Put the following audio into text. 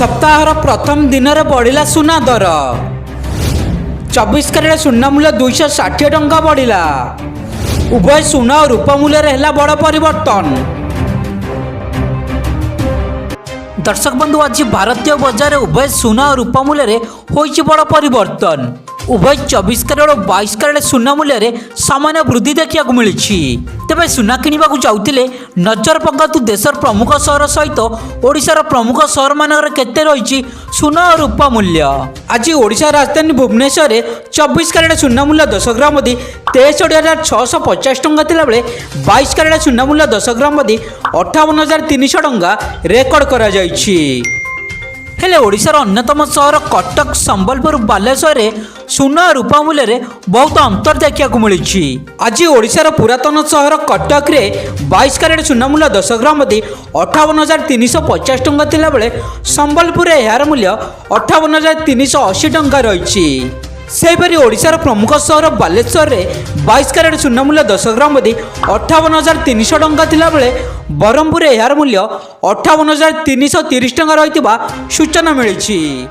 सप्ताहर प्रथम दिन में बढ़ला सुना दर 24 कैरेट सुना मूल्य 260 टंका बढ़ला। उभय सुना और रूपा मूल्य है बड़ परिवर्तन। दर्शक बंधु आज भारतीय बजार उभय सुना और रूपा मूल्य होइछि बड़ परिवर्तन। उभय 24 कैरेट और 22 कैरेट सुना मूल्य सामान्य वृद्धि देखा मिली। तेज सुना किणवा चाहते नजर पकातु देशर प्रमुख सहर सहित ओडिशार प्रमुख सहर मानक केते रही सुना और रूपा मूल्य। आज ओडिशा राजधानी भुवनेश्वर 24 कैरेट सुना मूल्य 10 ग्राम 63,650 टंका थिला बेले 22 कैरेट सुना मूल्य 10 ग्राम 58,300 टंका रेकर्ड करा जायछि। हेले ओडिशार अन्यतम सहर कटक संबलपुर बालेश्वर सुना और रूपा मूल्य बहुत अंतर देखा मिली। आज ओडिशार पुरातन सहर कटक रे 22 कैरेट सुना मूल्य 10 ग्राम 58,350 टंका थिला बेले संबलपुर यार मूल्य 58,380 टंका रही। सेहीपरि ओडिशार प्रमुख सहर बालेश्वर रे 22 कैरेट सुना मूल्य 10 ग्राम 58,300 टंका थिला बेले बरहमपुर यार मूल्य 58,330 टंका रही सूचना मिली।